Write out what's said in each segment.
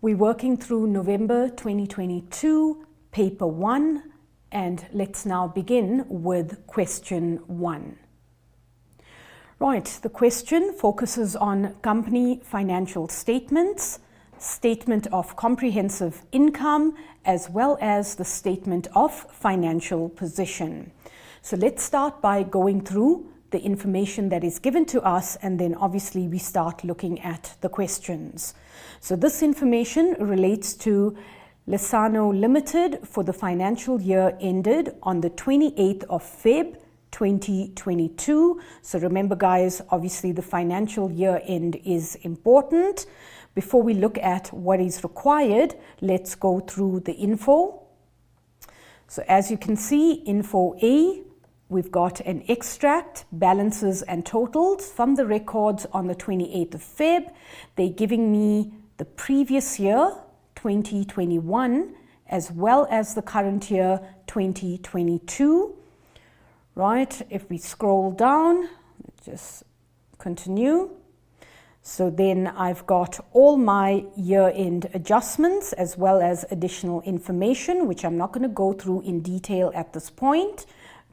We're working through November 2022, paper 1, and let's now begin with question 1. Right, the question focuses on company financial statements, statement of comprehensive income, as well as the statement of financial position. So let's start by going through the information that is given to us, and then obviously we start looking at the questions. So this information relates to Lesano Limited for the financial year ended on the 28th of Feb 2022. So remember guys, obviously the financial year end is important. Before we look at what is required, let's go through the info. So as you can see, info A, we've got an extract, balances and totals from the records on the 28th of Feb. They're giving me the previous year, 2021, as well as the current year, 2022. Right, if we scroll down, just continue. So then I've got all my year-end adjustments as well as additional information, which I'm not going to go through in detail at this point.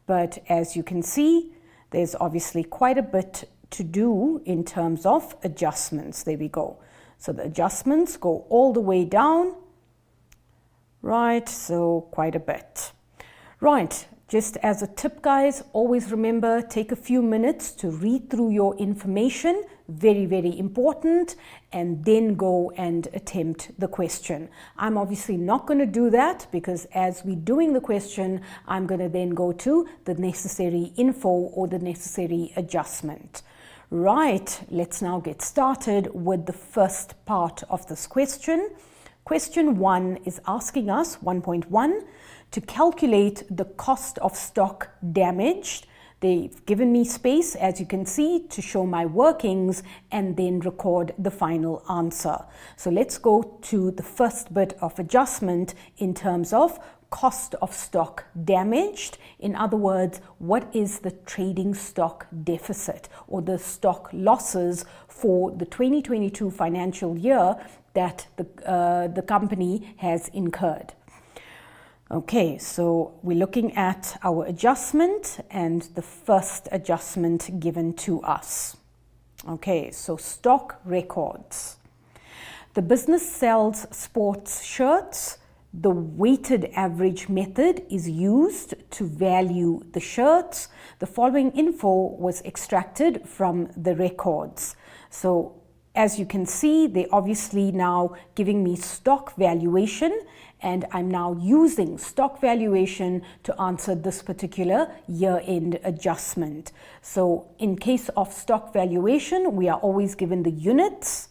But as you can see, there's obviously quite a bit to do in terms of adjustments. There we go. So the adjustments go all the way down. Right, so quite a bit. Right. Just as a tip guys, always remember, take a few minutes to read through your information, very, very important, and then go and attempt the question. I'm obviously not going to do that because as we're doing the question, I'm going to then go to the necessary info or the necessary adjustment. Right, let's now get started with the first part of this question. Question 1 is asking us, 1.1, to calculate the cost of stock damaged. They've given me space, as you can see, to show my workings and then record the final answer. So let's go to the first bit of adjustment in terms of cost of stock damaged. In other words, what is the trading stock deficit or the stock losses for the 2022 financial year that the company has incurred? Okay, so we're looking at our adjustment and the first adjustment given to us. Okay, so stock records. The business sells sports shirts. The weighted average method is used to value the shirts. The following info was extracted from the records. So as you can see, they're obviously now giving me stock valuation, and I'm now using stock valuation to answer this particular year-end adjustment. So in case of stock valuation, we are always given the units,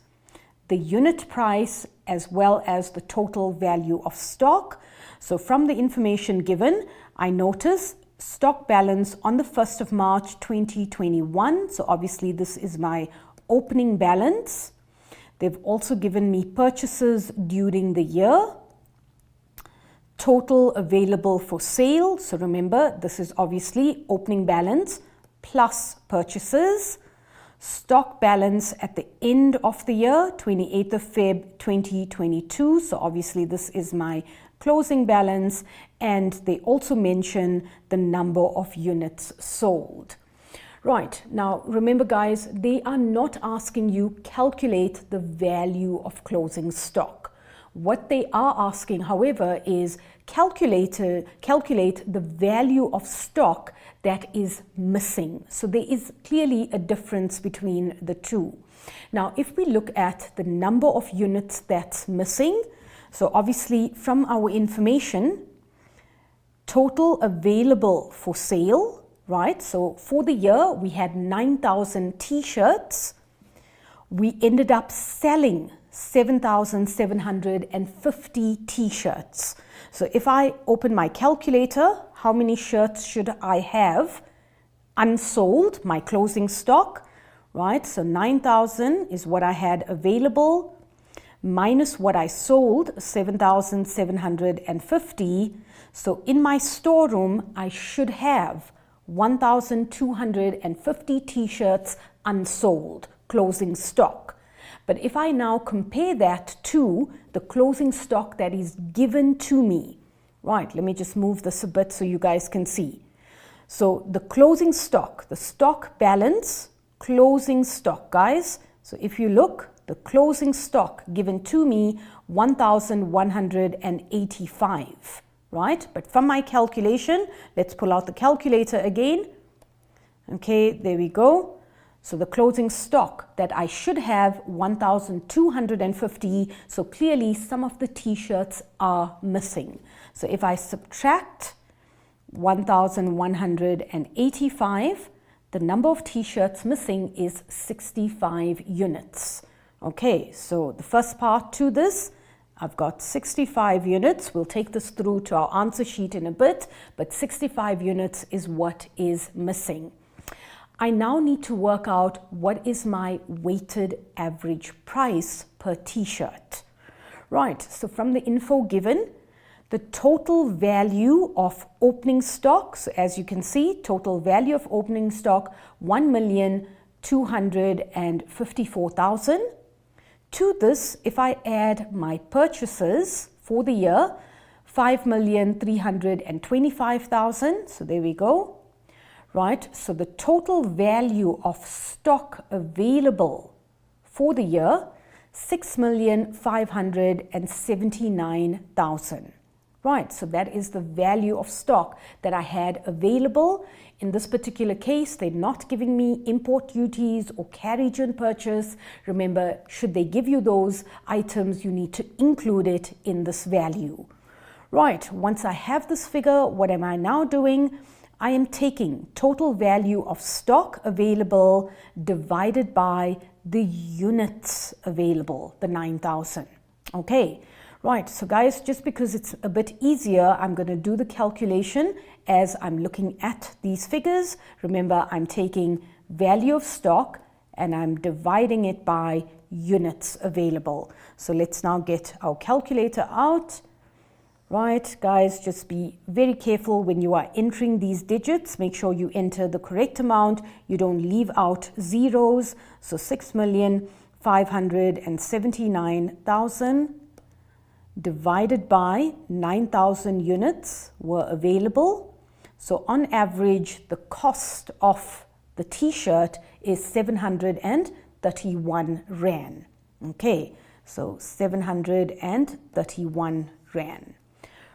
the unit price, as well as the total value of stock. So from the information given, I notice stock balance on the 1st of March 2021. So obviously this is my opening balance. They've also given me purchases during the year. Total available for sale. So remember, this is obviously opening balance plus purchases. Stock balance at the end of the year, 28th of Feb 2022. So obviously this is my closing balance. And they also mention the number of units sold. Right, now remember guys, they are not asking you calculate the value of closing stock. What they are asking, however, is calculate the value of stock that is missing. So there is clearly a difference between the two. Now, if we look at the number of units that's missing, so obviously from our information, total available for sale, right? So for the year, we had 9,000 t-shirts. We ended up selling 7,750 t-shirts. So if I open my calculator, how many shirts should I have unsold, my closing stock, right? So 9,000 is what I had available, minus what I sold, 7,750. So in my storeroom, I should have 1,250 t-shirts unsold, closing stock. But if I now compare that to the closing stock that is given to me, right, let me just move this a bit so you guys can see. So the closing stock, the stock balance, closing stock, guys. So if you look, the closing stock given to me, 1,185, right? But from my calculation, let's pull out the calculator again. Okay, there we go. So the closing stock that I should have, 1,250. So clearly some of the t-shirts are missing. So if I subtract 1,185, the number of t-shirts missing is 65 units. Okay, so the first part to this, I've got 65 units. We'll take this through to our answer sheet in a bit, but 65 units is what is missing. I now need to work out what is my weighted average price per t-shirt. Right, so from the info given, the total value of opening stock, so as you can see, total value of opening stock, 1,254,000. To this, if I add my purchases for the year, 5,325,000. So there we go. Right, so the total value of stock available for the year, 6,579,000. Right, so that is the value of stock that I had available. In this particular case, they're not giving me import duties or carriage and purchase. Remember, should they give you those items, you need to include it in this value. Right, once I have this figure, what am I now doing? I am taking total value of stock available divided by the units available, the 9,000. Okay. Right, so guys, just because it's a bit easier, I'm going to do the calculation as I'm looking at these figures. Remember, I'm taking value of stock and I'm dividing it by units available. So let's now get our calculator out. Right, guys, just be very careful when you are entering these digits. Make sure you enter the correct amount. You don't leave out zeros. So 6,579,000. divided by 9,000 units were available. So on average, the cost of the t-shirt is 731 Rand. Okay, so 731 Rand.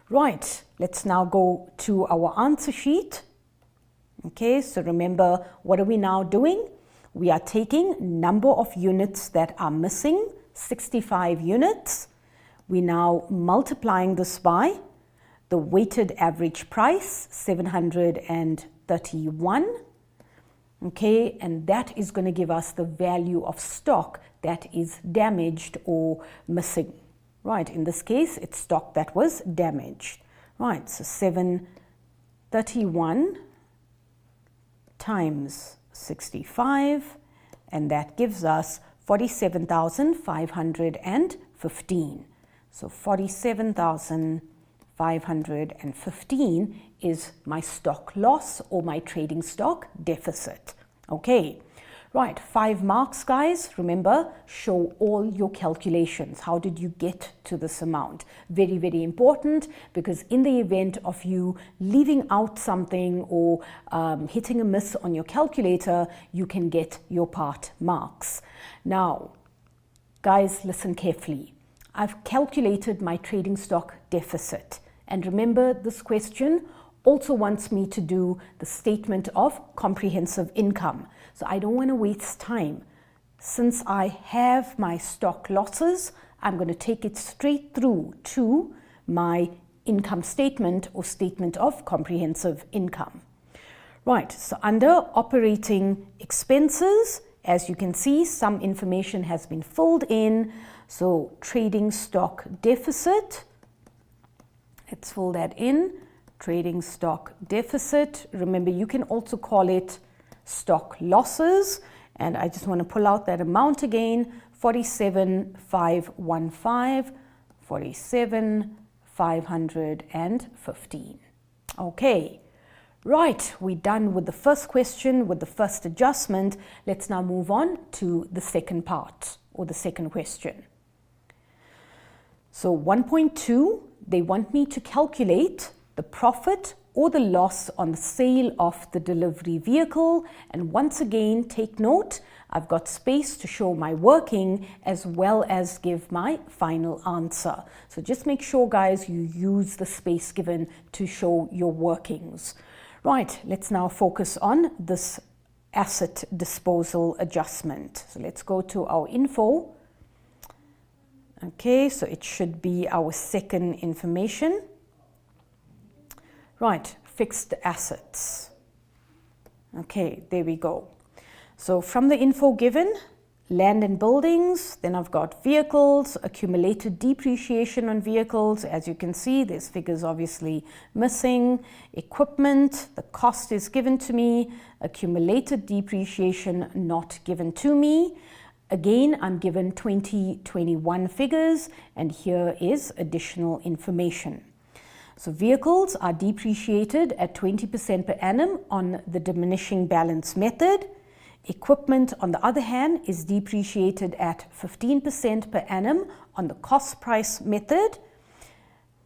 Right, let's now go to our answer sheet. Okay, so remember, what are we now doing? We are taking number of units that are missing, 65 units. We're now multiplying this by the weighted average price, 731. Okay, and that is going to give us the value of stock that is damaged or missing. Right, in this case, it's stock that was damaged. Right, so 731 times 65, and that gives us 47,515. So 47,515 is my stock loss or my trading stock deficit. Okay, right, 5 marks, guys. Remember, show all your calculations. How did you get to this amount? Very, very important, because in the event of you leaving out something or hitting a miss on your calculator, you can get your part marks. Now, guys, listen carefully. I've calculated my trading stock deficit. And remember, this question also wants me to do the statement of comprehensive income. So I don't want to waste time. Since I have my stock losses, I'm going to take it straight through to my income statement or statement of comprehensive income. Right, so under operating expenses, as you can see, some information has been filled in. So trading stock deficit, let's fill that in. Trading stock deficit. Remember, you can also call it stock losses. And I just want to pull out that amount again, 47,515, 47,515. Okay. Right, we're done with the first question, with the first adjustment. Let's now move on to the second part or the second question. So 1.2, they want me to calculate the profit or the loss on the sale of the delivery vehicle. And once again, take note, I've got space to show my working as well as give my final answer. So just make sure, guys, you use the space given to show your workings. Right, let's now focus on this asset disposal adjustment. So let's go to our info. Okay, so it should be our second information. Right, fixed assets. Okay, there we go. So from the info given, land and buildings, then I've got vehicles, accumulated depreciation on vehicles. As you can see, there's figures obviously missing. Equipment, the cost is given to me. Accumulated depreciation not given to me. Again, I'm given 2021 figures, and here is additional information. So vehicles are depreciated at 20% per annum on the diminishing balance method. Equipment, on the other hand, is depreciated at 15% per annum on the cost price method.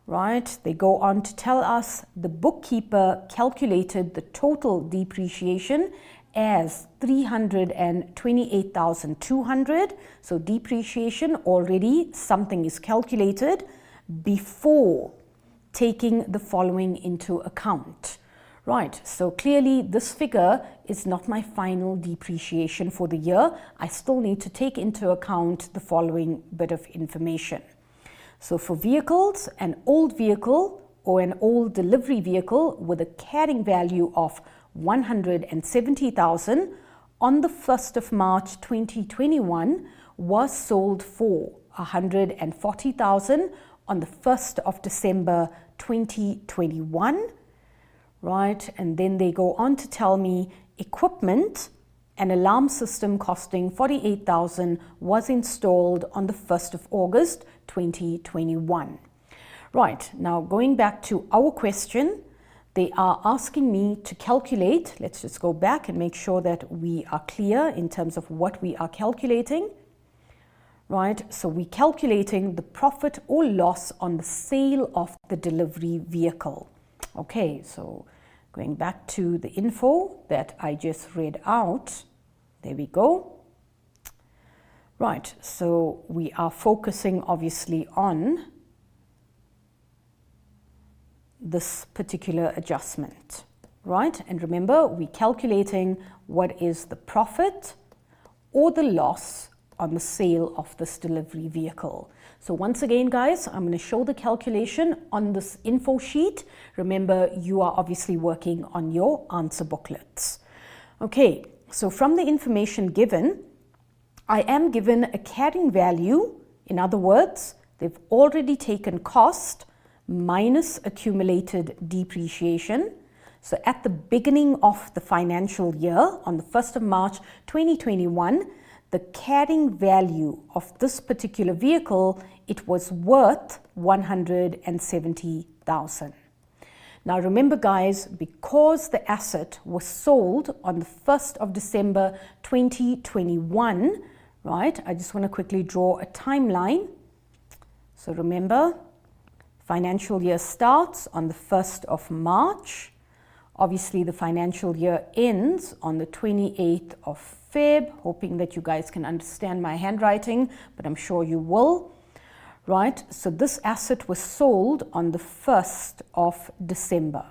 Right, they go on to tell us the bookkeeper calculated the total depreciation as 328,200. So depreciation, already something is calculated before taking the following into account. Right, so clearly this figure is not my final depreciation for the year. I still need to take into account the following bit of information. So for vehicles, an old vehicle or an old delivery vehicle with a carrying value of 170,000 on the 1st of March 2021 was sold for 140,000 on the 1st of December 2021. Right, and then they go on to tell me equipment, an alarm system costing 48,000 was installed on the 1st of August 2021. Right, now going back to our question, they are asking me to calculate. Let's just go back and make sure that we are clear in terms of what we are calculating. Right, so we're calculating the profit or loss on the sale of the delivery vehicle. Okay, so going back to the info that I just read out, there we go. Right, so we are focusing obviously on this particular adjustment, right? And remember, we're calculating what is the profit or the loss on the sale of this delivery vehicle. So once again, guys, I'm going to show the calculation on this info sheet. Remember, you are obviously working on your answer booklets. Okay, so from the information given, I am given a carrying value. In other words, they've already taken cost minus accumulated depreciation. So at the beginning of the financial year, on the 1st of March 2021, the carrying value of this particular vehicle, it was worth 170,000. Now remember, guys, because the asset was sold on the 1st of December 2021, right? I just want to quickly draw a timeline. So remember, financial year starts on the 1st of March. Obviously, the financial year ends on the 28th of Feb, hoping that you guys can understand my handwriting, but I'm sure you will. Right, so this asset was sold on the 1st of December.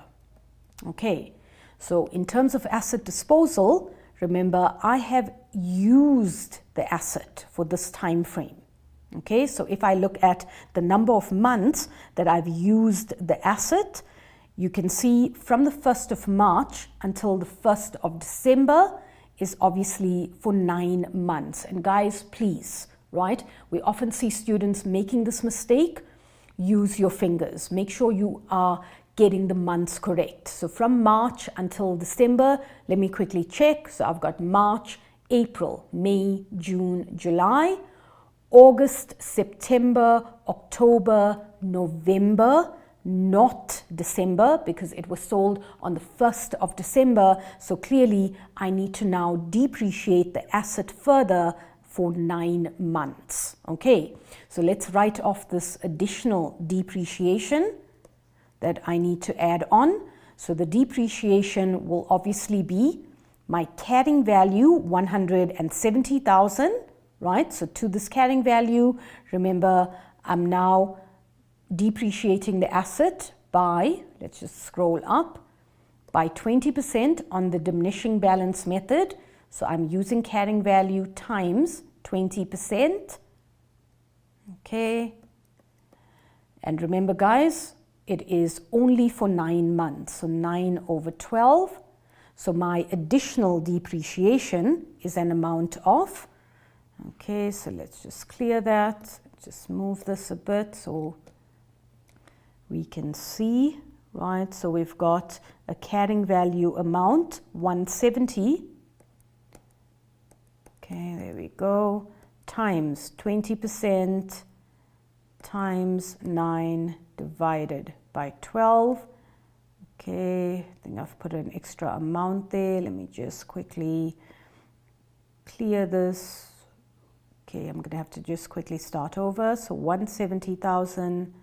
Okay, so in terms of asset disposal, remember, I have used the asset for this time frame. Okay, so if I look at the number of months that I've used the asset, you can see from the 1st of March until the 1st of December is obviously for 9 months. And guys, please, right, we often see students making this mistake. Use your fingers. Make sure you are getting the months correct. So from March until December, let me quickly check. So I've got March, April, May, June, July, August, September, October, November, not December, because it was sold on the 1st of December. So clearly I need to now depreciate the asset further for 9 months. Okay, so let's write off this additional depreciation that I need to add on. So the depreciation will obviously be my carrying value, 170,000, right? So to this carrying value, remember, I'm now depreciating the asset by, let's just scroll up, by 20% on the diminishing balance method. So I'm using carrying value times 20%. Okay. And remember, guys, it is only for 9 months. So 9 over 12. So my additional depreciation is an amount of, okay, so let's just clear that. Just move this a bit so we can see, right? So we've got a carrying value amount, 170. Okay, there we go. Times 20% times 9 divided by 12. Okay, I think I've put an extra amount there. Let me just quickly clear this. Okay, I'm going to have to just quickly start over. So 170,000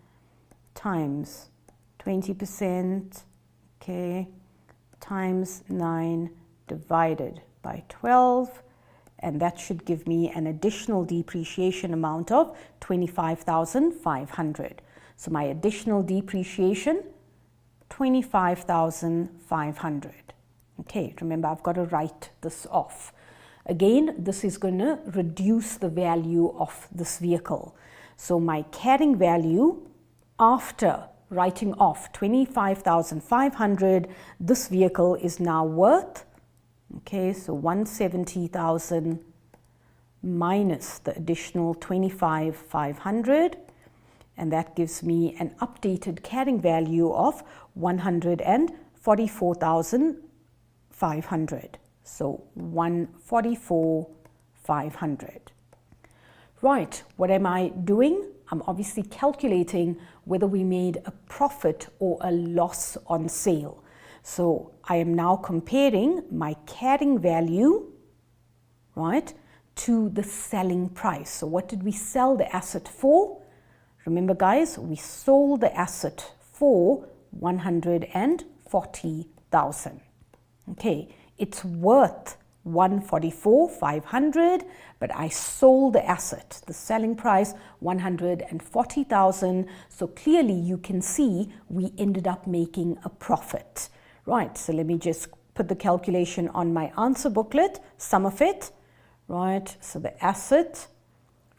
times 20%, okay, times 9 divided by 12. And that should give me an additional depreciation amount of 25,500. So my additional depreciation, 25,500. Okay, remember, I've got to write this off. Again, this is going to reduce the value of this vehicle. So my carrying value after writing off 25,500, this vehicle is now worth, okay, so 170,000 minus the additional 25,500, and that gives me an updated carrying value of 144,500. So 144,500. Right, what am I doing? I'm obviously calculating whether we made a profit or a loss on sale. So I am now comparing my carrying value, right, to the selling price. So what did we sell the asset for? Remember, guys, we sold the asset for 140,000. Okay, it's worth 144,500, but I sold the asset, the selling price 140,000. So clearly you can see we ended up making a profit. Right, so let me just put the calculation on my answer booklet, sum of it. Right, so the asset,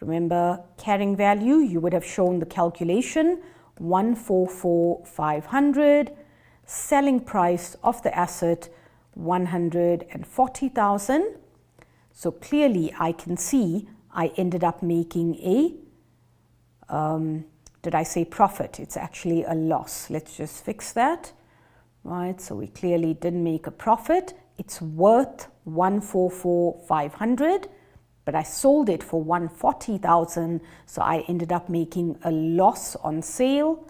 remember, carrying value, you would have shown the calculation, 144,500, selling price of the asset, 140,000. So clearly I can see I ended up making a, did I say profit? It's actually a loss. Let's just fix that. Right, so we clearly didn't make a profit. It's worth 144,500, but I sold it for 140,000, so I ended up making a loss on sale.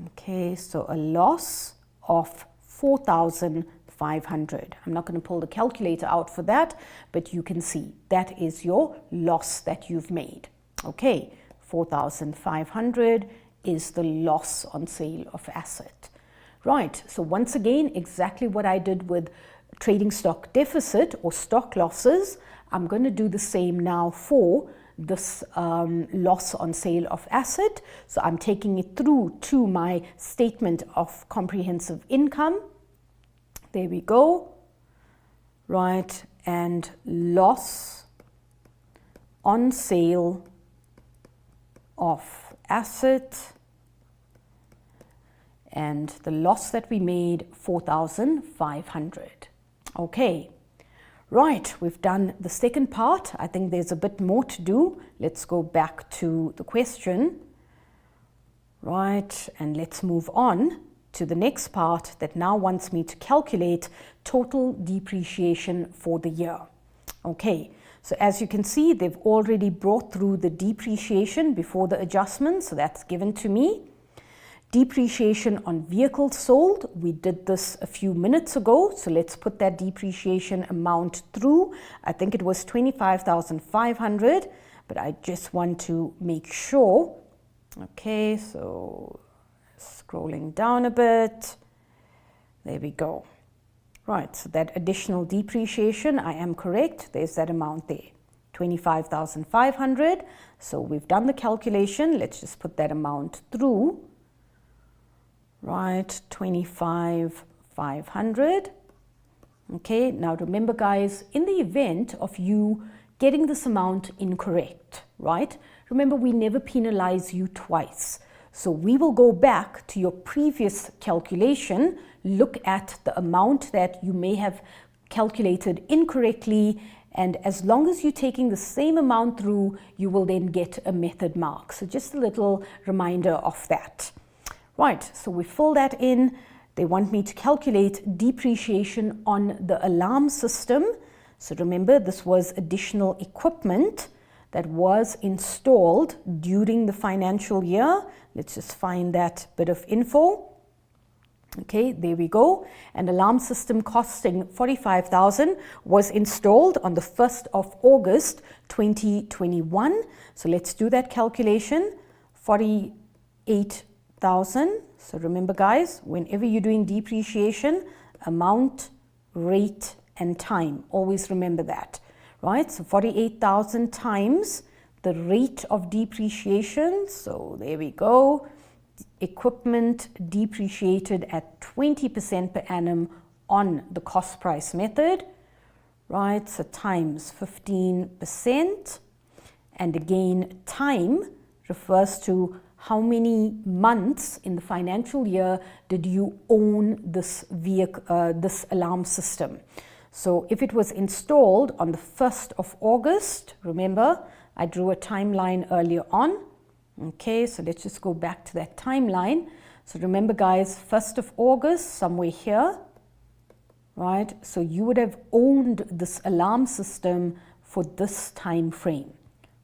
Okay, so a loss of 4,500. I'm not going to pull the calculator out for that, but you can see that is your loss that you've made. Okay, 4,500 is the loss on sale of asset. Right, so once again, exactly what I did with trading stock deficit or stock losses, I'm going to do the same now for this loss on sale of asset. So I'm taking it through to my statement of comprehensive income. There we go. Right, and loss on sale of asset, and the loss that we made, 4,500. Okay, right, we've done the second part. I think there's a bit more to do. Let's go back to the question. Right, and let's move on to the next part that now wants me to calculate total depreciation for the year. Okay, so as you can see, they've already brought through the depreciation before the adjustment, so that's given to me. Depreciation on vehicles sold, we did this a few minutes ago, so let's put that depreciation amount through. I think it was 25,500, but I just want to make sure. Okay, so scrolling down a bit. There we go. Right, so that additional depreciation, I am correct. There's that amount there, 25,500. So we've done the calculation. Let's just put that amount through. Right, 25,500. Okay, now remember guys, in the event of you getting this amount incorrect, right? Remember, we never penalize you twice. So we will go back to your previous calculation, look at the amount that you may have calculated incorrectly, and as long as you're taking the same amount through, you will then get a method mark. So just a little reminder of that. Right, so we fill that in. They want me to calculate depreciation on the alarm system. So remember, this was additional equipment that was installed during the financial year. Let's just find that bit of info. Okay, there we go. An alarm system costing 45,000 was installed on the 1st of August 2021. So let's do that calculation. 48,000. So remember guys, whenever you're doing depreciation, amount, rate, and time. Always remember that, right? So 48,000 times the rate of depreciation. So there we go. Equipment depreciated at 20% per annum on the cost price method, right? So times 15%. And again, time refers to how many months in the financial year did you own this vehicle, this alarm system. So if it was installed on the 1st of August, remember, I drew a timeline earlier on. Okay, so let's just go back to that timeline. So remember guys, 1st of August, somewhere here, right? So you would have owned this alarm system for this time frame,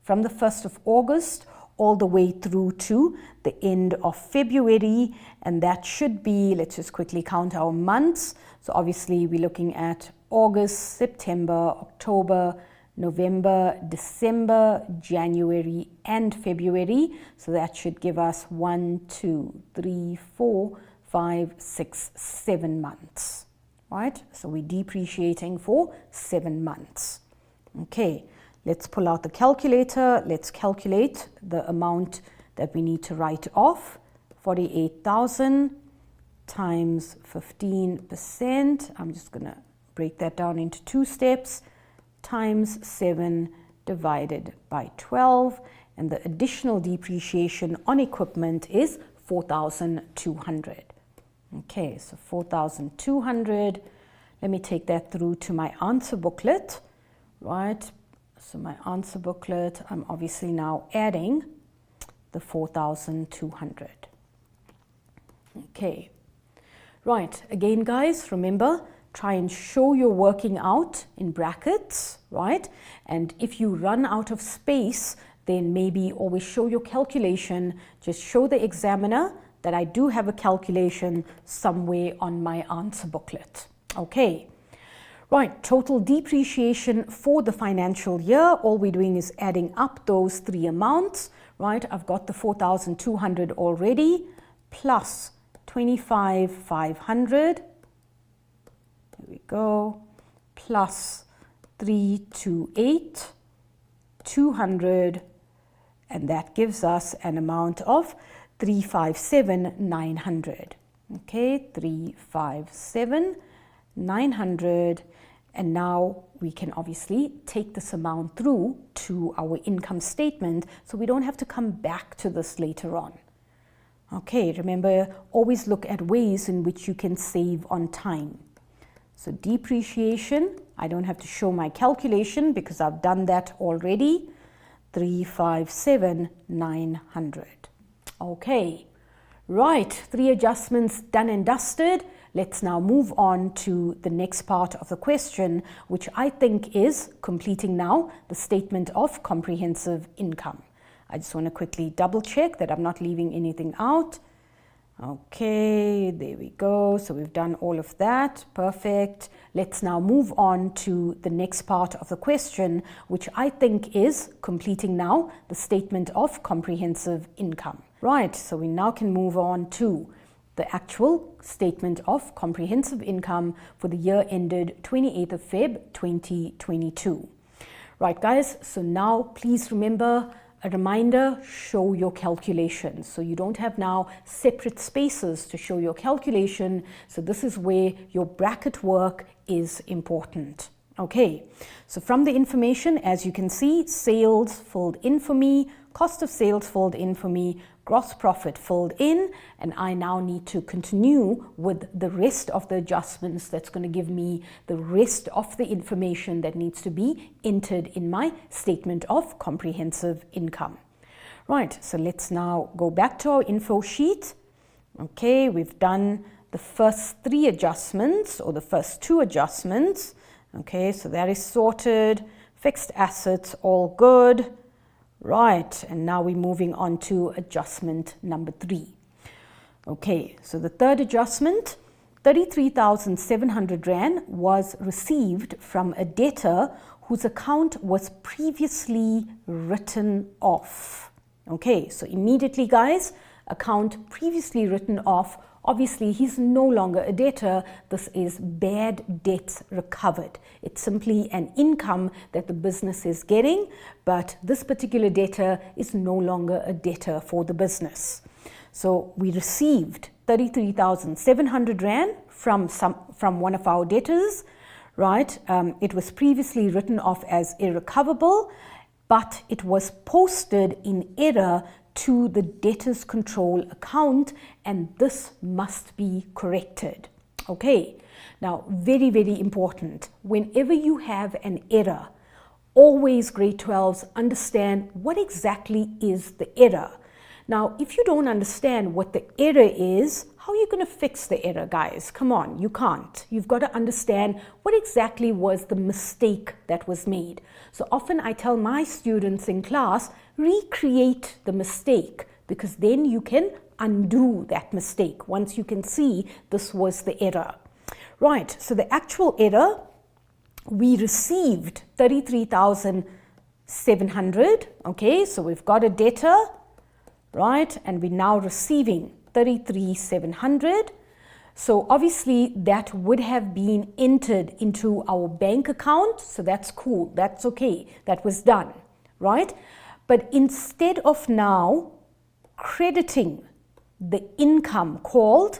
from the 1st of August all the way through to the end of February. And that should be, let's just quickly count our months. So obviously we're looking at August, September, October, November, December, January, and February. So that should give us 1, 2, 3, 4, 5, 6, 7 months, right? So we're depreciating for 7 months. Okay, let's pull out the calculator. Let's calculate the amount that we need to write off. 48,000 times 15%. I'm just going to break that down into 2 steps. Times 7 divided by 12, and the additional depreciation on equipment is 4,200. Okay, so 4,200. Let me take that through to my answer booklet, right? So my answer booklet, I'm obviously now adding the 4,200. Okay, right, again guys, remember, try and show your working out in brackets, right? And if you run out of space, then maybe always show your calculation. Just show the examiner that I do have a calculation somewhere on my answer booklet. Okay, right, total depreciation for the financial year. All we're doing is adding up those 3 amounts, right? I've got the 4,200 already, plus 25,500. There we go, plus 328, 200, and that gives us an amount of 357,900. Okay, 357,900, and now we can obviously take this amount through to our income statement, so we don't have to come back to this later on. Okay, remember, always look at ways in which you can save on time. So depreciation, I don't have to show my calculation because I've done that already. 357,900. Okay, right, 3 adjustments done and dusted. Let's now move on to the next part of the question, which I think is completing now the statement of comprehensive income. I just want to quickly double check that I'm not leaving anything out. Okay, there we go. So we've done all of that. Perfect. Let's now move on to the next part of the question, which I think is completing now the statement of comprehensive income. Right, so we now can move on to the actual statement of comprehensive income for the year ended 28th of Feb 2022. Right, guys, so now please remember, a reminder, show your calculation. So you don't have now separate spaces to show your calculation. So this is where your bracket work is important. Okay, so from the information, as you can see, sales filled in for me, cost of sales filled in for me, gross profit filled in, and I now need to continue with the rest of the adjustments. That's going to give me the rest of the information that needs to be entered in my statement of comprehensive income. Right, so let's now go back to our info sheet. Okay, we've done the first 3 adjustments, or the first 2 adjustments. Okay, so that is sorted. Fixed assets, all good. Right, and now we're moving on to adjustment number 3. Okay, so the third adjustment, 33,700 Rand was received from a debtor whose account was previously written off. Okay, so immediately, guys, account previously written off. Obviously, he's no longer a debtor. This is bad debts recovered. It's simply an income that the business is getting, but this particular debtor is no longer a debtor for the business. So we received 33,700 Rand from one of our debtors, right? It was previously written off as irrecoverable, but it was posted in error to the debtors control account, and this must be corrected. Okay, now very, very important. Whenever you have an error, always grade 12s understand what exactly is the error. Now, if you don't understand what the error is, how are you going to fix the error, guys? Come on, you can't. You've got to understand what exactly was the mistake that was made. So often I tell my students in class, recreate the mistake, because then you can undo that mistake once you can see this was the error. Right, so the actual error, we received 33,700. Okay, so we've got a debtor, right, and we're now receiving 33,700. So obviously that would have been entered into our bank account. So that's cool. That's okay. That was done, right? But instead of now crediting the income called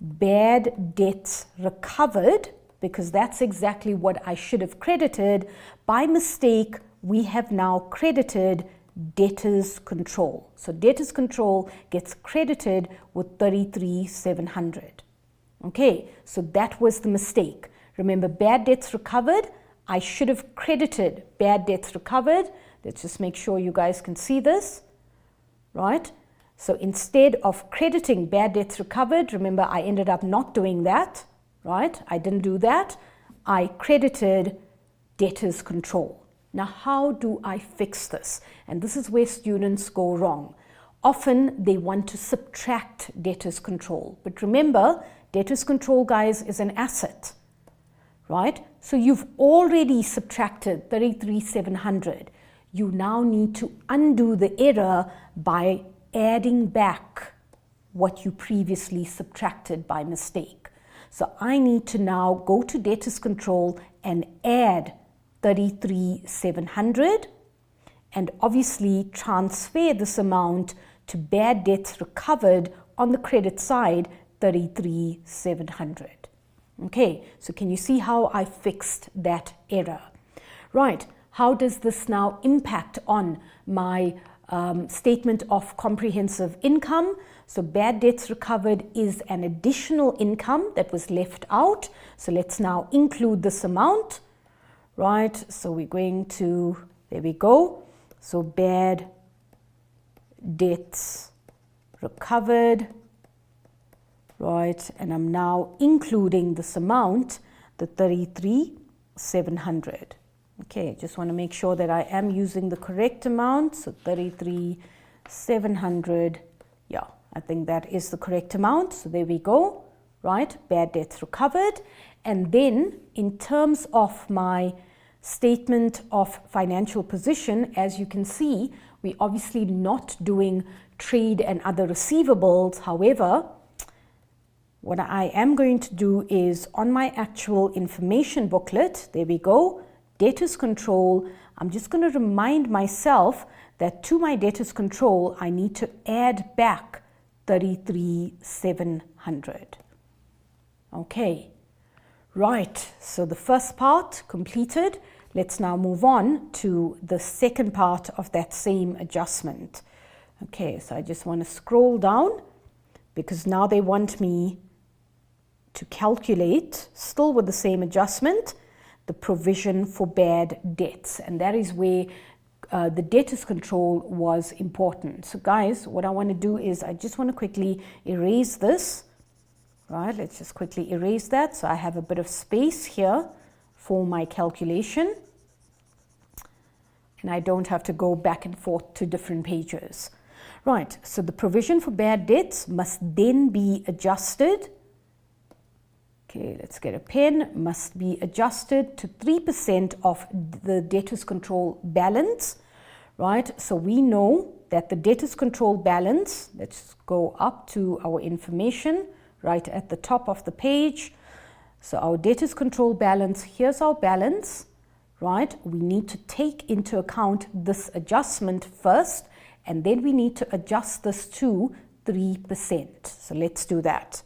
bad debts recovered, because that's exactly what I should have credited, by mistake, we have now credited debtors control. So debtors control gets credited with 33,700. Okay, so that was the mistake. Remember, bad debts recovered, I should have credited bad debts recovered. Let's just make sure you guys can see this, right? So instead of crediting bad debts recovered, remember I ended up not doing that, right? I didn't do that. I credited debtors control. Now, how do I fix this? And this is where students go wrong. Often they want to subtract debtors control. But remember, debtors control, guys, is an asset, right? So you've already subtracted 33,700. You now need to undo the error by adding back what you previously subtracted by mistake. So I need to now go to debtors control and add 33,700 and obviously transfer this amount to bad debts recovered on the credit side, 33,700. Okay, so can you see how I fixed that error? Right, how does this now impact on my statement of comprehensive income? So bad debts recovered is an additional income that was left out. So let's now include this amount. Right, so we're going to, there we go. So bad debts recovered, right, and I'm now including this amount, the 33,700. Okay, just want to make sure that I am using the correct amount. So 33,700, yeah, I think that is the correct amount. So there we go, right? Bad debts recovered. And then in terms of my statement of financial position, as you can see, we're obviously not doing trade and other receivables. However, what I am going to do is on my actual information booklet, there we go, debtors control, I'm just going to remind myself that to my debtors control, I need to add back 33,700. Okay, right, so the first part completed. Let's now move on to the second part of that same adjustment. Okay, so I just want to scroll down because now they want me to calculate, still with the same adjustment, the provision for bad debts. And that is where the debtors control was important. So guys, what I want to do is I just want to quickly erase this. Right, let's just quickly erase that. So I have a bit of space here for my calculation. And I don't have to go back and forth to different pages. Right, so the provision for bad debts must then be adjusted. Okay, let's get a pen. Must be adjusted to 3% of the debtors control balance, right? So we know that the debtors control balance, let's go up to our information right at the top of the page. So our debtors control balance, here's our balance, right? We need to take into account this adjustment first, and then we need to adjust this to 3%. So let's do that.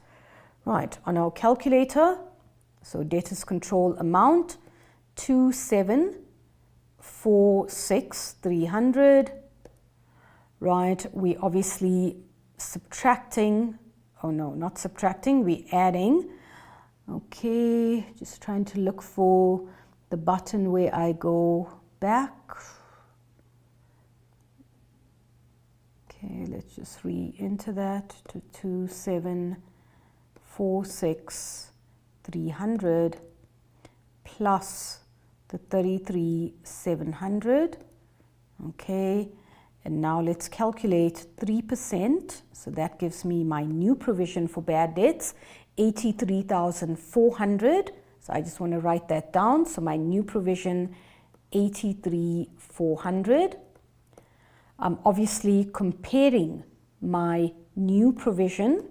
Right, on our calculator, so debtors control amount, 2746,300. Right, we obviously subtracting, oh no, not subtracting, we're adding. Okay, just trying to look for the button where I go back. Okay, let's just re-enter that to 2746,300 plus the 33,700. Okay, and now let's calculate 3%. So that gives me my new provision for bad debts, 83,400. So I just want to write that down. So my new provision, 83,400. I'm obviously comparing my new provision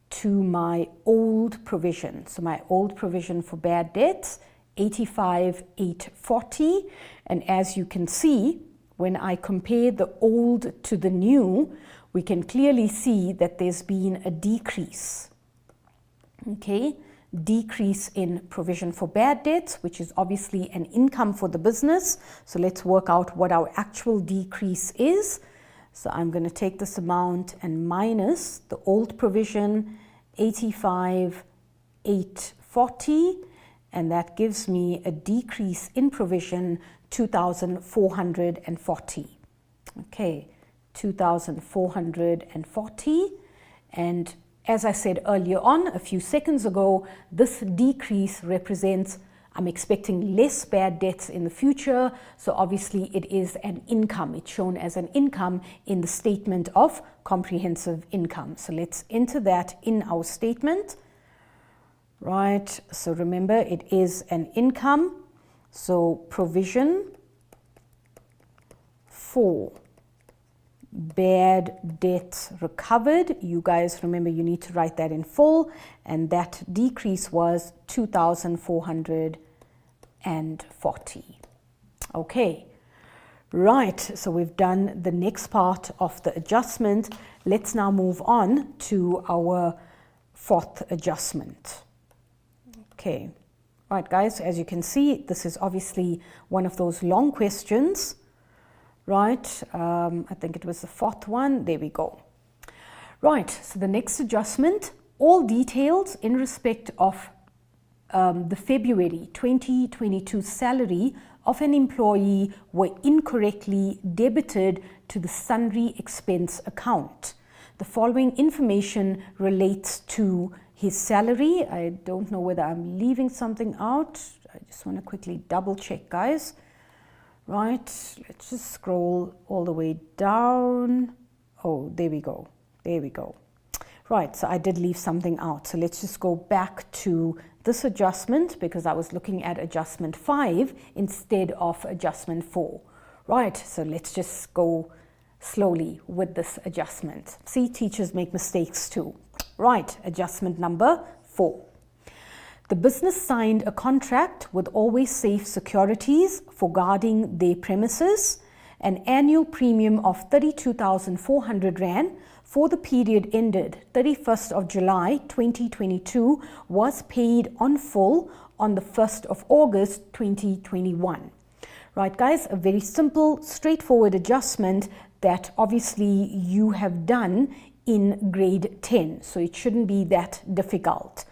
to my old provision. So my old provision for bad debts, 85,840. And as you can see, when I compare the old to the new, we can clearly see that there's been a decrease. Okay, decrease in provision for bad debts, which is obviously an income for the business. So let's work out what our actual decrease is. So I'm going to take this amount and minus the old provision, 85,840, and that gives me a decrease in provision, 2,440. Okay, 2,440. And as I said earlier on, a few seconds ago, this decrease represents I'm expecting less bad debts in the future, so obviously it is an income. It's shown as an income in the statement of comprehensive income. So let's enter that in our statement. Right, so remember it is an income. So provision for bad debts recovered, you guys remember you need to write that in full, and that decrease was 2,440. Okay, right, so we've done the next part of the adjustment. Let's now move on to our fourth adjustment. Okay, right guys, as you can see, this is obviously one of those long questions. Right, I think it was the fourth one. There we go. Right, so the next adjustment, all details in respect of the February 2022 salary of an employee were incorrectly debited to the sundry expense account. The following information relates to his salary. I don't know whether I'm leaving something out. I just want to quickly double check, guys. Right, let's just scroll all the way down. Oh, there we go. There we go. Right, so I did leave something out. So let's just go back to this adjustment because I was looking at adjustment 5 instead of adjustment 4. Right, so let's just go slowly with this adjustment. See, teachers make mistakes too. Right, adjustment number 4. The business signed a contract with Always Safe Securities for guarding their premises. An annual premium of 32,400 Rand for the period ended 31st of July 2022 was paid on full on the 1st of August 2021. Right, guys, a very simple, straightforward adjustment that obviously you have done in grade 10, so it shouldn't be that difficult.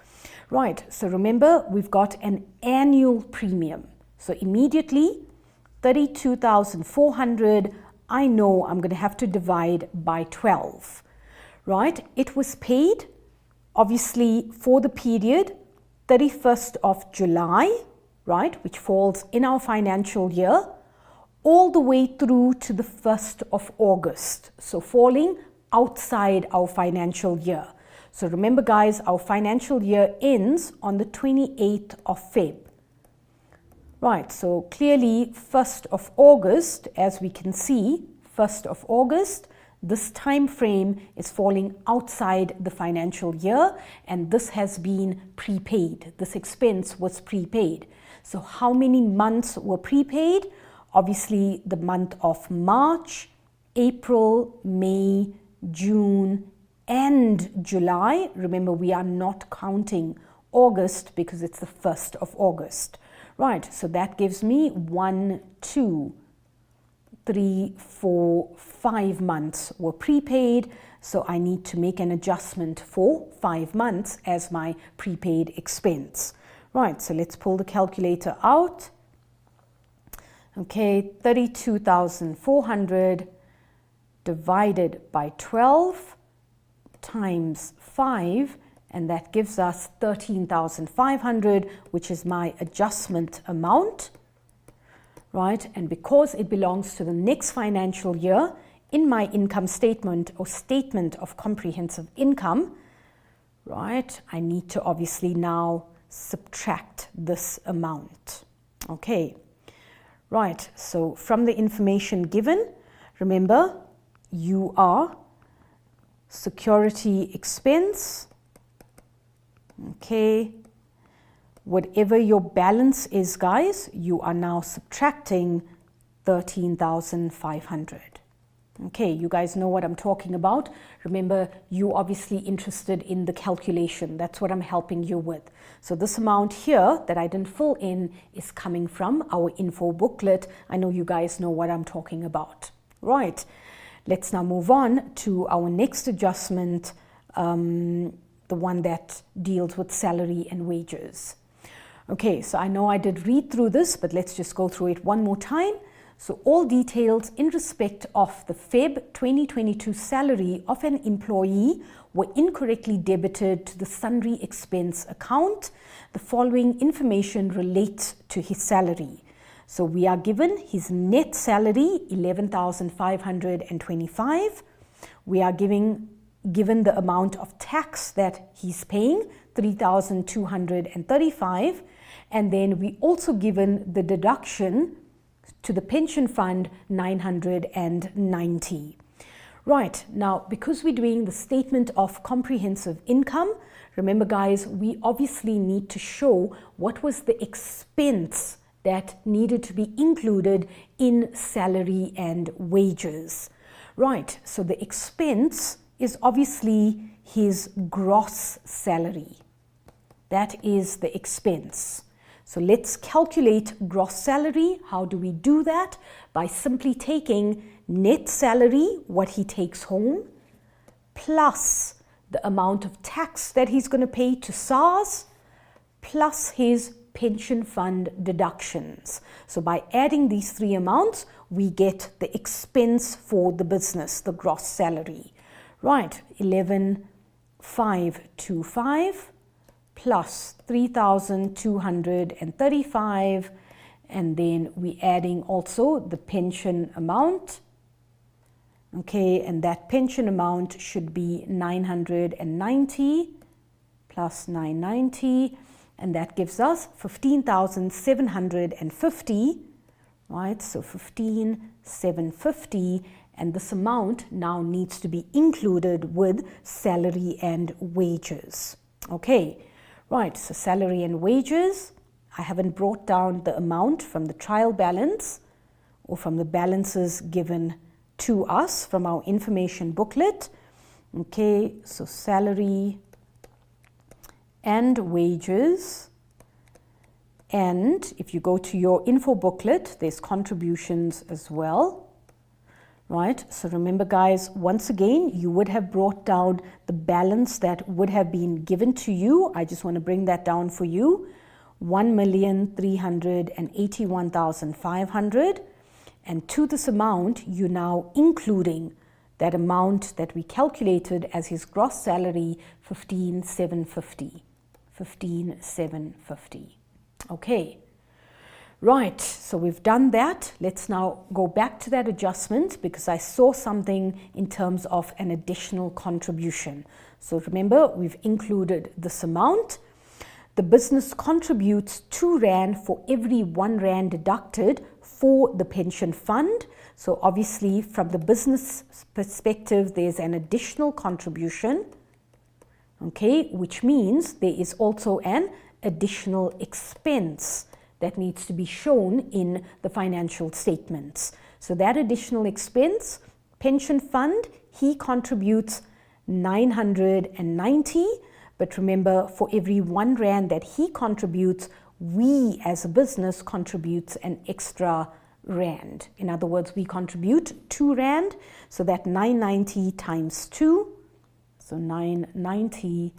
Right, so remember, we've got an annual premium. So immediately, 32,400, I know I'm going to have to divide by 12. Right, it was paid, obviously, for the period 31st of July, right, which falls in our financial year, all the way through to the 1st of August, so falling outside our financial year. So remember, guys, our financial year ends on the 28th of Feb. Right, so clearly 1st of August, as we can see, 1st of August, this time frame is falling outside the financial year, and this has been prepaid. This expense was prepaid. So how many months were prepaid? Obviously, the month of March, April, May, June, and July. Remember, we are not counting August because it's the 1st of August. Right, so that gives me 1, 2, 3, 4, 5 months were prepaid. So I need to make an adjustment for 5 months as my prepaid expense. Right, so let's pull the calculator out. Okay, 32,400 divided by 12 times 5, and that gives us 13,500, which is my adjustment amount. Right, and because it belongs to the next financial year, in my income statement or statement of comprehensive income, right, I need to obviously now subtract this amount. Okay, right, so from the information given, remember, you are security expense, okay, whatever your balance is, guys, you are now subtracting 13,500. Okay, you guys know what I'm talking about. Remember, you're obviously interested in the calculation. That's what I'm helping you with. So this amount here that I didn't fill in is coming from our info booklet. I know you guys know what I'm talking about. Right, let's now move on to our next adjustment, the one that deals with salary and wages. Okay, so I know I did read through this, but let's just go through it one more time. So all details in respect of the Feb 2022 salary of an employee were incorrectly debited to the sundry expense account. The following information relates to his salary. So we are given his net salary, 11,525. We are given the amount of tax that he's paying, 3,235. And then we also given the deduction to the pension fund, 990. Right, now because we're doing the statement of comprehensive income, remember guys, we obviously need to show what was the expense that needed to be included in salary and wages. Right, so the expense is obviously his gross salary. That is the expense. So let's calculate gross salary. How do we do that? By simply taking net salary, what he takes home, plus the amount of tax that he's going to pay to SARS, plus his pension fund deductions. So by adding these three amounts, we get the expense for the business, the gross salary. Right, 11,525 plus 3,235, and then we're adding also the pension amount. Okay, and that pension amount should be 990 plus 990, and that gives us 15,750, right? So 15,750, and this amount now needs to be included with salary and wages. Okay, right, so salary and wages, I haven't brought down the amount from the trial balance or from the balances given to us from our information booklet. Okay, so salary and wages, and if you go to your info booklet, there's contributions as well, right? So remember guys, once again, you would have brought down the balance that would have been given to you. I just want to bring that down for you, 1,381,500, and to this amount, you're now including that amount that we calculated as his gross salary, 15,750. 15,750. Okay, right, so we've done that. Let's now go back to that adjustment because I saw something in terms of an additional contribution. So remember, we've included this amount. The business contributes 2 Rand for every 1 Rand deducted for the pension fund. So obviously from the business perspective, there's an additional contribution. Okay, which means there is also an additional expense that needs to be shown in the financial statements. So that additional expense, pension fund, he contributes 990, but remember, for every 1 Rand that he contributes, we as a business contributes an extra Rand. In other words, we contribute 2 Rand, so that 990 times 2, so 990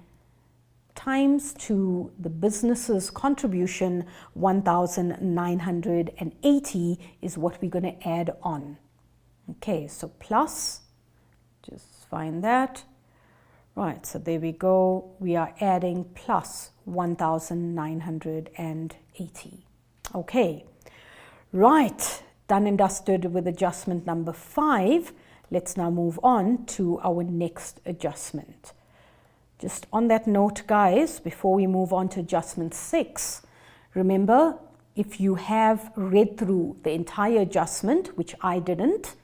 times 2, the business's contribution, 1,980 is what we're going to add on. Okay, so plus, just find that. Right, so there we go. We are adding plus 1,980. Okay, right, done and dusted with adjustment number 5. Let's now move on to our next adjustment. Just on that note, guys, before we move on to adjustment 6, remember, if you have read through the entire adjustment, which I didn't,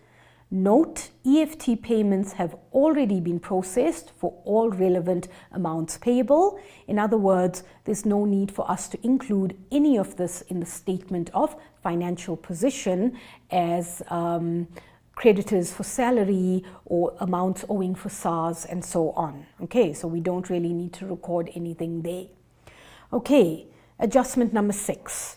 note EFT payments have already been processed for all relevant amounts payable. In other words, there's no need for us to include any of this in the statement of financial position as creditors for salary or amounts owing for SARS and so on. Okay, so we don't really need to record anything there. Okay, adjustment number 6.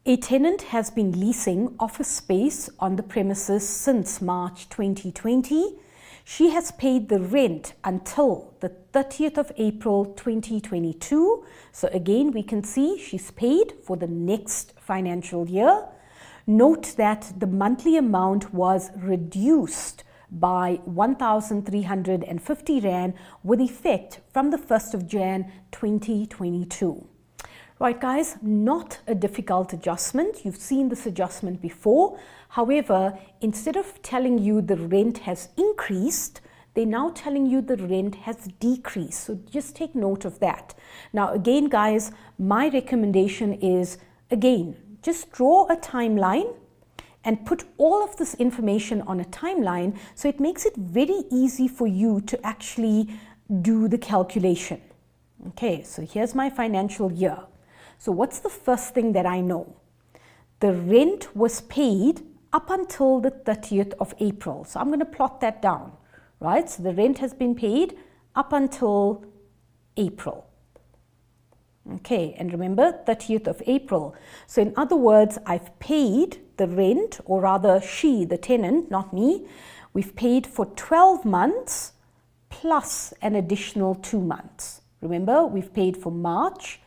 A tenant has been leasing office space on the premises since March 2020. She has paid the rent until the 30th of April 2022. So again, we can see she's paid for the next financial year. Note that the monthly amount was reduced by 1,350 Rand with effect from the 1st of Jan 2022. Right guys, not a difficult adjustment. You've seen this adjustment before. However, instead of telling you the rent has increased, they're now telling you the rent has decreased. So just take note of that. Now again guys, my recommendation is, again, just draw a timeline and put all of this information on a timeline so it makes it very easy for you to actually do the calculation. Okay, so here's my financial year. So what's the first thing that I know? The rent was paid up until the 30th of April. So I'm going to plot that down, right? So the rent has been paid up until April. Okay, and remember 30th of April. So in other words, I've paid the rent, or rather she, the tenant, not me, we've paid for 12 months plus an additional 2 months. Remember, we've paid for March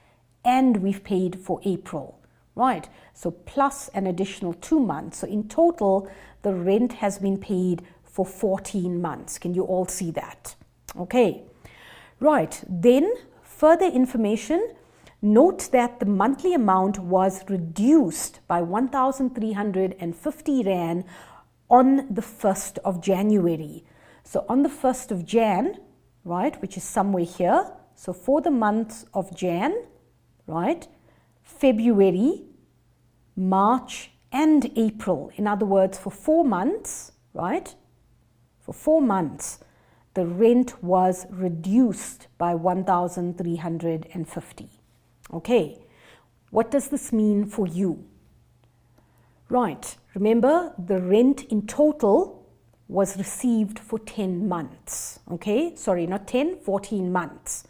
and we've paid for April, right? So plus an additional 2 months. So in total, the rent has been paid for 14 months. Can you all see that? Okay, right. Then further information, note that the monthly amount was reduced by 1,350 Rand on the 1st of January. So on the 1st of Jan, right, which is somewhere here, so for the months of Jan, right, February, March and April, in other words, for 4 months, right, for 4 months, the rent was reduced by 1,350. Okay, what does this mean for you? Right, remember the rent in total was received for 10 months. Okay, sorry, not 10, 14 months.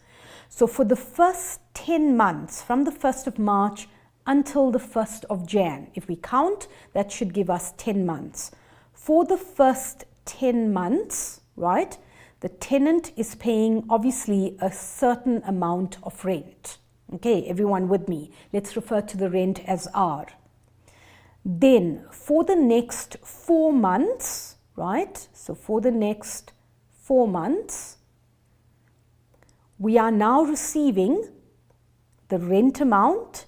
So for the first 10 months, from the 1st of March until the 1st of Jan, if we count, that should give us 10 months. For the first 10 months, right, the tenant is paying obviously a certain amount of rent. Okay, everyone with me? Let's refer to the rent as R. Then for the next 4 months, right, so for the next 4 months, we are now receiving the rent amount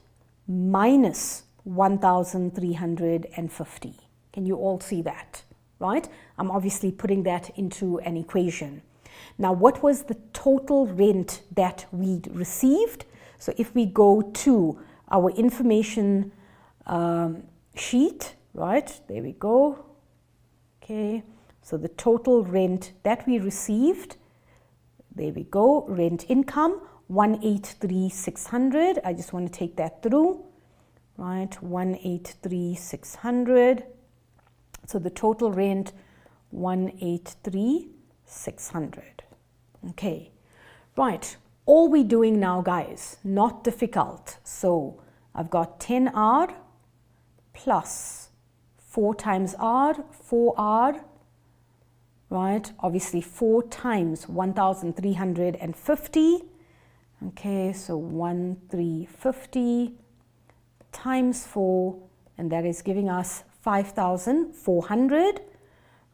minus 1,350. Can you all see that? Right? I'm obviously putting that into an equation. Now, what was the total rent that we'd received? So if we go to our information sheet, right, there we go. Okay, so the total rent that we received, there we go, rent income, 183,600. I just want to take that through, right, 183,600. So the total rent, 183,600. Okay, right, all we're doing now, guys, not difficult. So I've got 10R plus 4 times R, 4R, right, obviously 4 times 1,350. Okay, so 1,350 times 4, and that is giving us 5,400,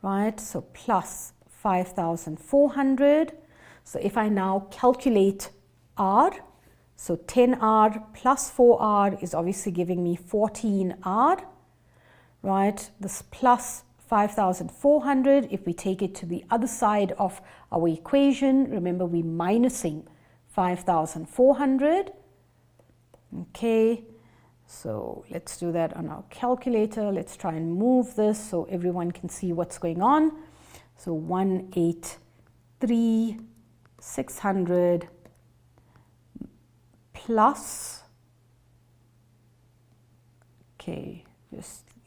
right? So plus 5,400. So if I now calculate R, so 10R plus 4R is obviously giving me 14R, right? This plus 5,400, if we take it to the other side of our equation, remember we're minusing 5,400. Okay, so let's do that on our calculator. Let's try and move this so everyone can see what's going on. So 183,600 plus, okay,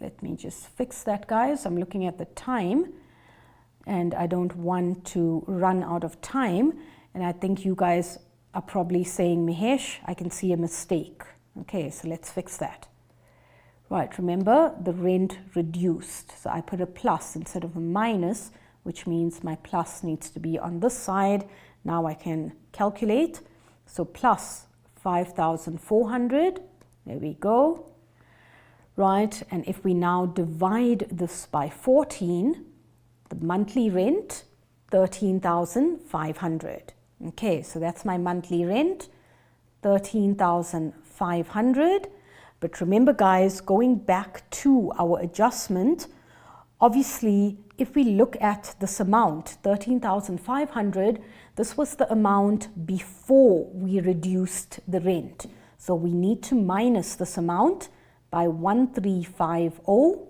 let me just fix that, guys. I'm looking at the time and I don't want to run out of time. And I think you guys are probably saying, Mahesh, I can see a mistake. Okay, so let's fix that. Right, remember the rent reduced. So I put a plus instead of a minus, which means my plus needs to be on this side. Now I can calculate. So plus 5,400, there we go. Right, and if we now divide this by 14, the monthly rent, 13,500. Okay, so that's my monthly rent, 13,500. But remember, guys, going back to our adjustment, obviously, if we look at this amount, 13,500, this was the amount before we reduced the rent. So we need to minus this amount by 1,350,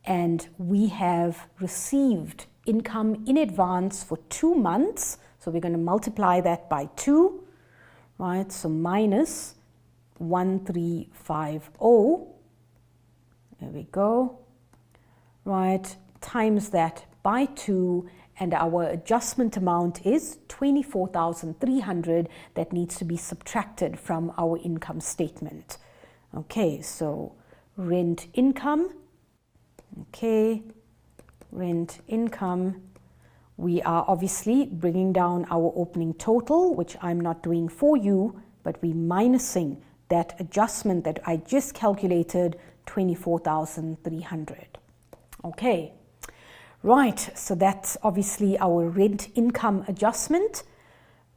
and we have received income in advance for 2 months. So we're going to multiply that by 2, right? So minus 1,350, there we go, right, times that by 2, and our adjustment amount is 24,300 that needs to be subtracted from our income statement. Okay, so rent income, okay, rent income, we are obviously bringing down our opening total, which I'm not doing for you, but we're minusing that adjustment that I just calculated, 24,300. Okay, right, so that's obviously our rent income adjustment,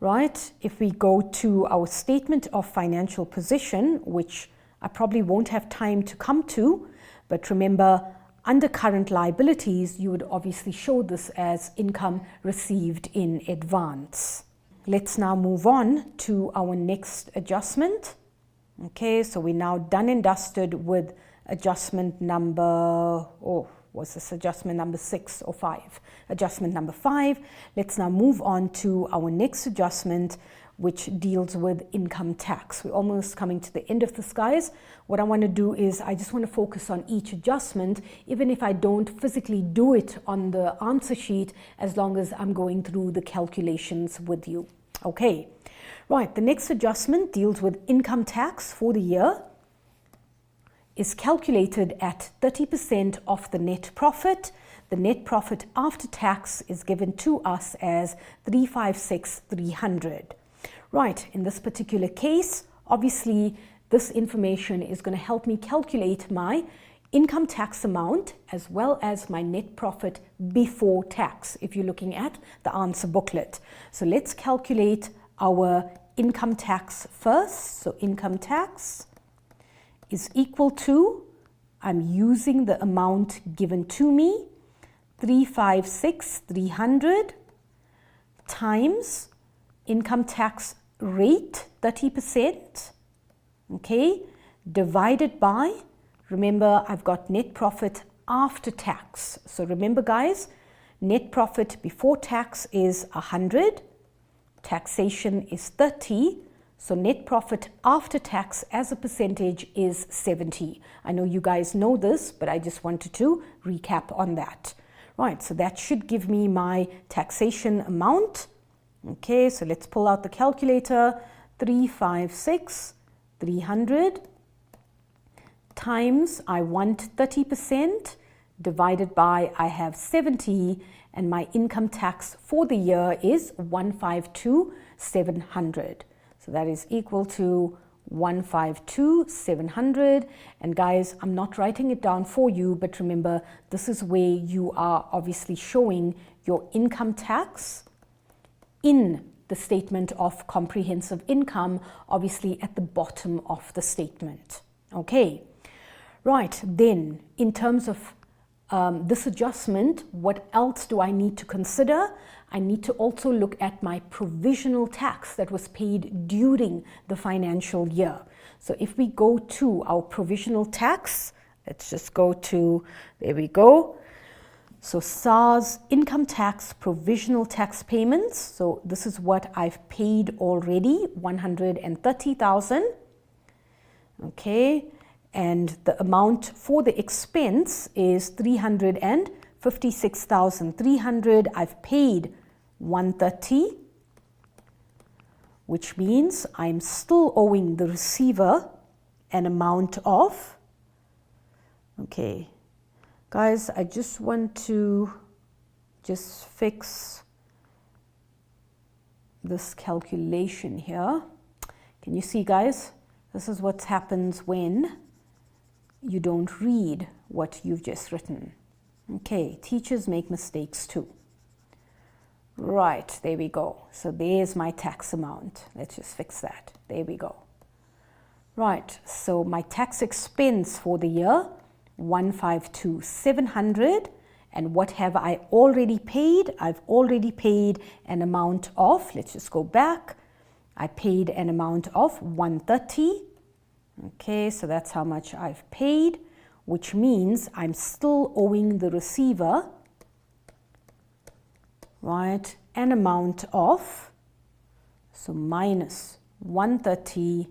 right? If we go to our statement of financial position, which I probably won't have time to come to, but remember, Under current liabilities, you would obviously show this as income received in advance. Let's now move on to our next adjustment. Okay, so we're now done and dusted with adjustment number, was this adjustment number 6 or 5? Adjustment number 5. Let's now move on to our next adjustment, which deals with income tax. We're almost coming to the end of this, guys. What I want to do is I just want to focus on each adjustment, even if I don't physically do it on the answer sheet, as long as I'm going through the calculations with you. Okay, right, the next adjustment deals with income tax for the year. Is calculated at 30% of the net profit. The net profit after tax is given to us as 356,300. Right, in this particular case, obviously this information is going to help me calculate my income tax amount as well as my net profit before tax, if you're looking at the answer booklet. So let's calculate our income tax first. So income tax is equal to, I'm using the amount given to me, 356,300 times income tax rate, 30%, okay, divided by, remember I've got net profit after tax. So remember, guys, net profit before tax is 100, taxation is 30, so net profit after tax as a percentage is 70. I know you guys know this, but I just wanted to recap on that. Right, so that should give me my taxation amount. Okay, so let's pull out the calculator. 356,300 times, I want 30%, divided by, I have 70, and my income tax for the year is 152,700. So that is equal to 152,700. And guys, I'm not writing it down for you, but remember, this is where you are obviously showing your income tax in the statement of comprehensive income, obviously at the bottom of the statement. Okay, right, then in terms of this adjustment, what else do I need to consider? I need to also look at my provisional tax that was paid during the financial year. So if we go to our provisional tax, let's just go to, there we go. So SARS income tax, provisional tax payments. So this is what I've paid already, 130,000. Okay, and the amount for the expense is 356,300. I've paid 130, which means I'm still owing the receiver an amount of, okay, guys, I just want to just fix this calculation here. Can you see, guys? This is what happens when you don't read what you've just written. Okay, teachers make mistakes too. Right, there we go. So there's my tax amount. Let's just fix that. There we go. Right, so my tax expense for the year, 152,700. And what have I already paid? I've already paid an amount of, let's just go back. I paid an amount of 130. Okay, so that's how much I've paid, which means I'm still owing the receiver, right, an amount of, so minus 130,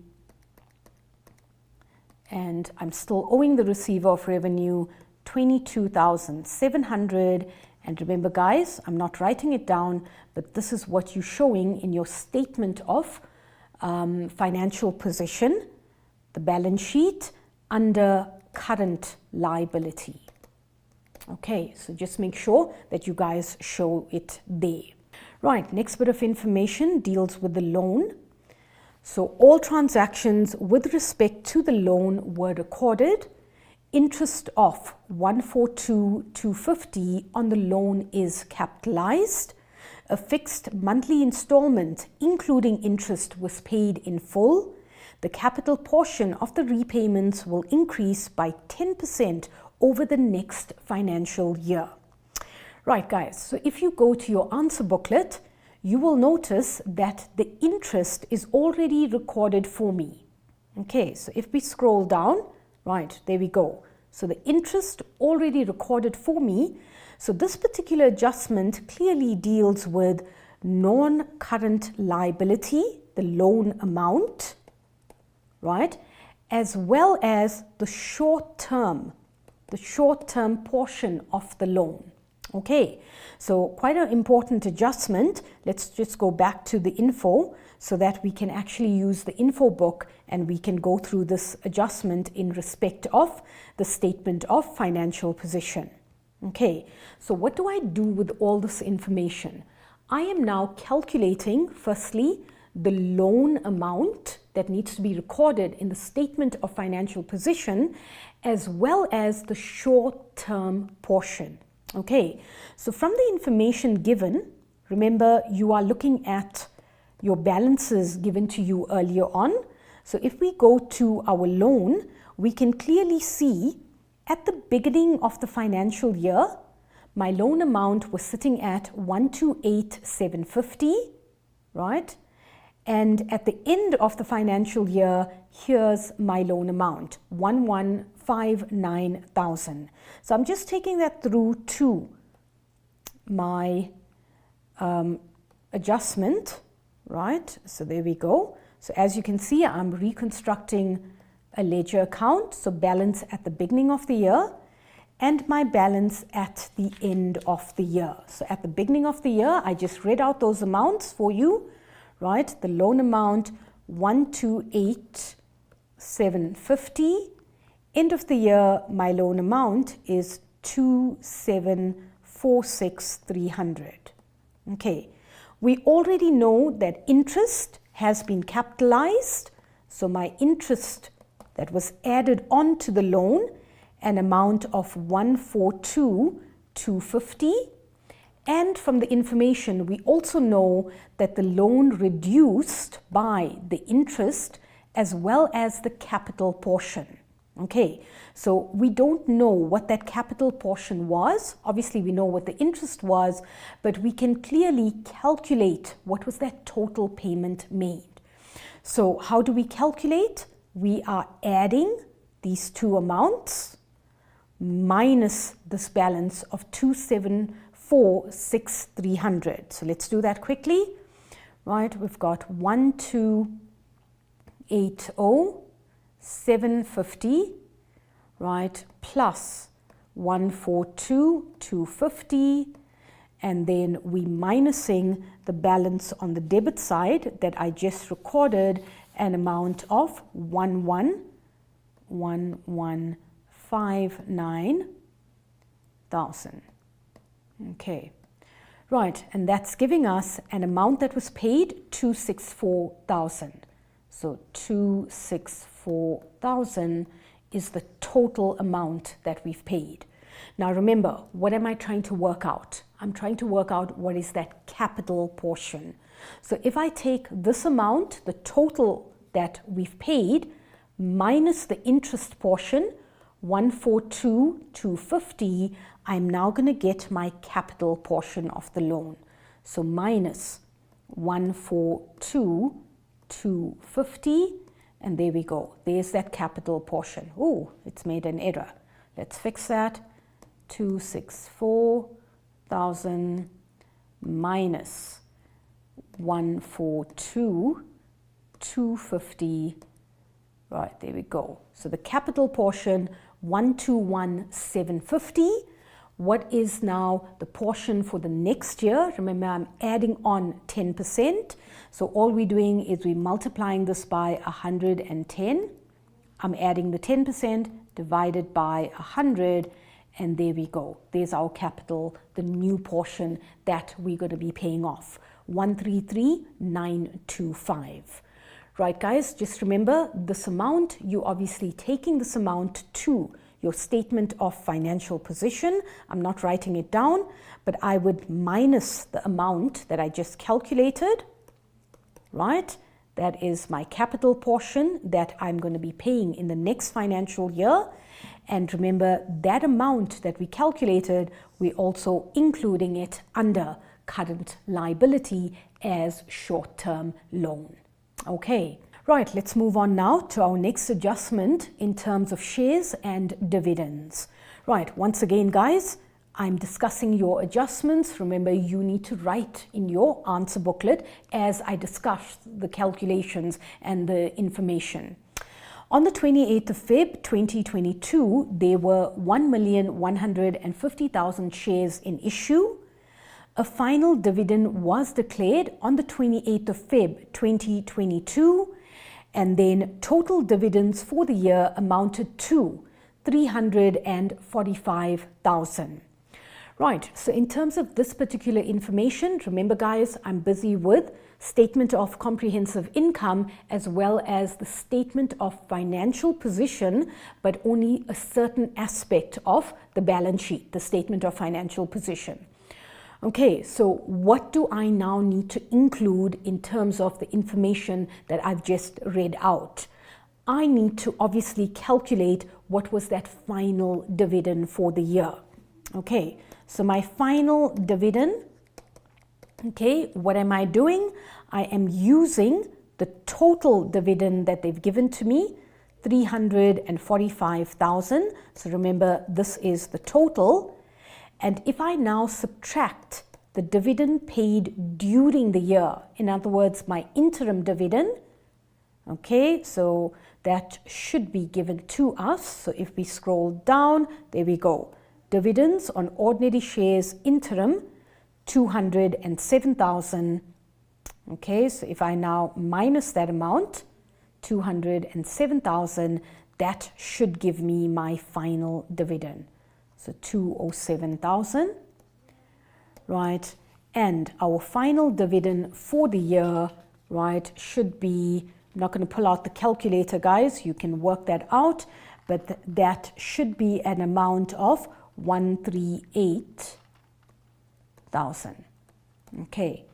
and I'm still owing the receiver of revenue 22,700. And remember, guys, I'm not writing it down, but this is what you're showing in your statement of financial position, the balance sheet, under current liability. Okay, so just make sure that you guys show it there. Right, next bit of information deals with the loan. So all transactions with respect to the loan were recorded. Interest of 142,250 on the loan is capitalized. A fixed monthly installment, including interest, was paid in full. The capital portion of the repayments will increase by 10% over the next financial year. Right, guys, so if you go to your answer booklet, you will notice that the interest is already recorded for me. Okay, so if we scroll down, right, there we go. So the interest already recorded for me. So this particular adjustment clearly deals with non-current liability, the loan amount, right, as well as the short-term portion of the loan. Okay, so quite an important adjustment. Let's just go back to the info so that we can actually use the info book and we can go through this adjustment in respect of the statement of financial position. Okay, so what do I do with all this information? I am now calculating, firstly, the loan amount that needs to be recorded in the statement of financial position, as well as the short-term portion. Okay, so from the information given, remember you are looking at your balances given to you earlier on. So if we go to our loan, we can clearly see at the beginning of the financial year, my loan amount was sitting at 128,750, right? And at the end of the financial year, here's my loan amount, 1159,000. So I'm just taking that through to my adjustment, right? So there we go. So as you can see, I'm reconstructing a ledger account. So balance at the beginning of the year and my balance at the end of the year. So at the beginning of the year, I just read out those amounts for you, right? The loan amount, 128,750. End of the year, my loan amount is 2,746,300. Okay, we already know that interest has been capitalized. So my interest that was added on to the loan, an amount of 142,250. And from the information, we also know that the loan reduced by the interest as well as the capital portion. Okay, so we don't know what that capital portion was. Obviously, we know what the interest was, but we can clearly calculate what was that total payment made. So how do we calculate? We are adding these two amounts minus this balance of 2,746,300. So let's do that quickly. Right, we've got 128,750, right, plus 142,250, and then we minusing the balance on the debit side that I just recorded, an amount of 11,59,000. Okay, right, and that's giving us an amount that was paid, 264,000. So 264,000 is the total amount that we've paid. Now remember, what am I trying to work out? I'm trying to work out what is that capital portion. So if I take this amount, the total that we've paid, minus the interest portion, 142,250, I'm now going to get my capital portion of the loan. So minus 142,250, and there we go. There's that capital portion. Oh, it's made an error. Let's fix that. 264,000 minus 142,250. Right, there we go. So the capital portion, 121,750. What is now the portion for the next year? Remember, I'm adding on 10%. So all we're doing is we're multiplying this by 110. I'm adding the 10% divided by 100, and there we go. There's our capital, the new portion that we're going to be paying off, 133,925. Right, guys, just remember this amount, you're obviously taking this amount to your statement of financial position. I'm not writing it down, but I would minus the amount that I just calculated, right? That is my capital portion that I'm going to be paying in the next financial year. And remember, that amount that we calculated, we're also including it under current liability as short-term loan. Okay, right, let's move on now to our next adjustment in terms of shares and dividends. Right, once again, guys, I'm discussing your adjustments. Remember, you need to write in your answer booklet as I discuss the calculations and the information. On the 28th of Feb 2022, there were 1,150,000 shares in issue. A final dividend was declared on the 28th of Feb 2022, and then total dividends for the year amounted to 345,000. Right, so in terms of this particular information, remember guys, I'm busy with statement of comprehensive income as well as the statement of financial position, but only a certain aspect of the balance sheet, the statement of financial position. Okay, so what do I now need to include in terms of the information that I've just read out? I need to obviously calculate what was that final dividend for the year. Okay, so my final dividend, okay, what am I doing? I am using the total dividend that they've given to me, 345,000. So remember, this is the total. And if I now subtract the dividend paid during the year, in other words, my interim dividend, okay, so that should be given to us. So if we scroll down, there we go. Dividends on ordinary shares interim, 207,000. Okay, so if I now minus that amount, 207,000, that should give me my final dividend. So 207,000, right? And our final dividend for the year, right, should be, I'm not going to pull out the calculator, guys. You can work that out, but that should be an amount of 138,000. Okay,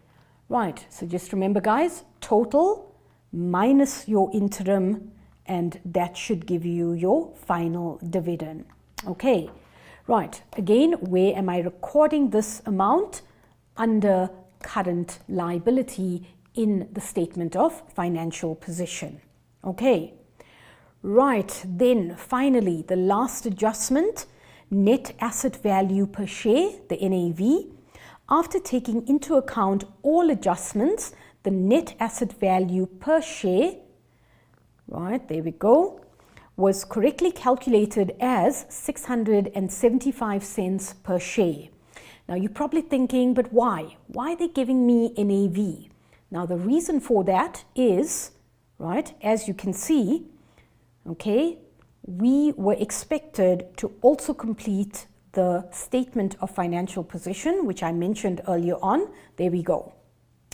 right. So just remember, guys, total minus your interim, and that should give you your final dividend. Okay, right. Again, where am I recording this amount? Under current liability in the statement of financial position. Okay, right. Then finally, the last adjustment, net asset value per share, the NAV. After taking into account all adjustments, the net asset value per share, right, there we go, was correctly calculated as 675 cents per share. Now you're probably thinking, but why? Why are they giving me NAV? Now the reason for that is, right, as you can see, okay, we were expected to also complete the statement of financial position, which I mentioned earlier on. There we go.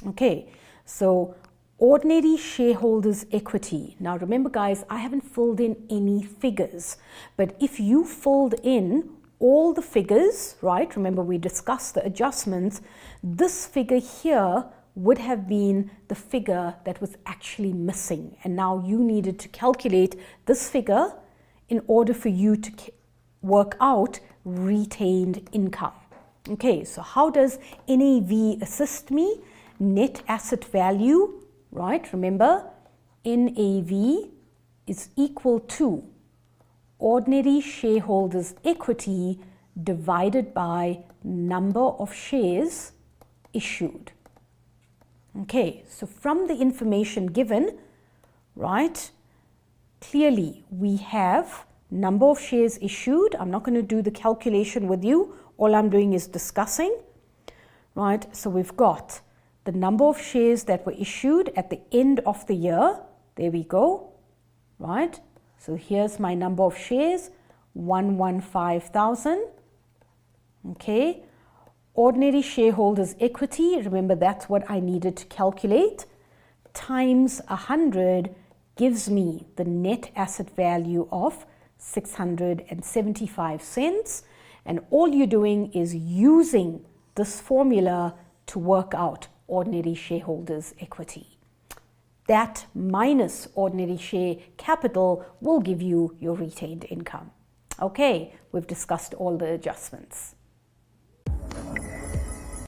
Okay, so ordinary shareholders' equity. Now remember, guys, I haven't filled in any figures, but if you filled in all the figures, right, remember we discussed the adjustments, this figure here would have been the figure that was actually missing. And now you needed to calculate this figure in order for you to work out retained income. Okay, so how does NAV assist me? Net asset value, right? Remember, NAV is equal to ordinary shareholders' equity divided by number of shares issued. Okay, so from the information given, right, clearly we have number of shares issued. I'm not going to do the calculation with you. All I'm doing is discussing, right? So we've got the number of shares that were issued at the end of the year. There we go, right? So here's my number of shares, 115,000. Okay. Ordinary shareholders' equity, remember that's what I needed to calculate, times 100 gives me the net asset value of 675 cents. And all you're doing is using this formula to work out ordinary shareholders' equity. That minus ordinary share capital will give you your retained income. Okay, we've discussed all the adjustments.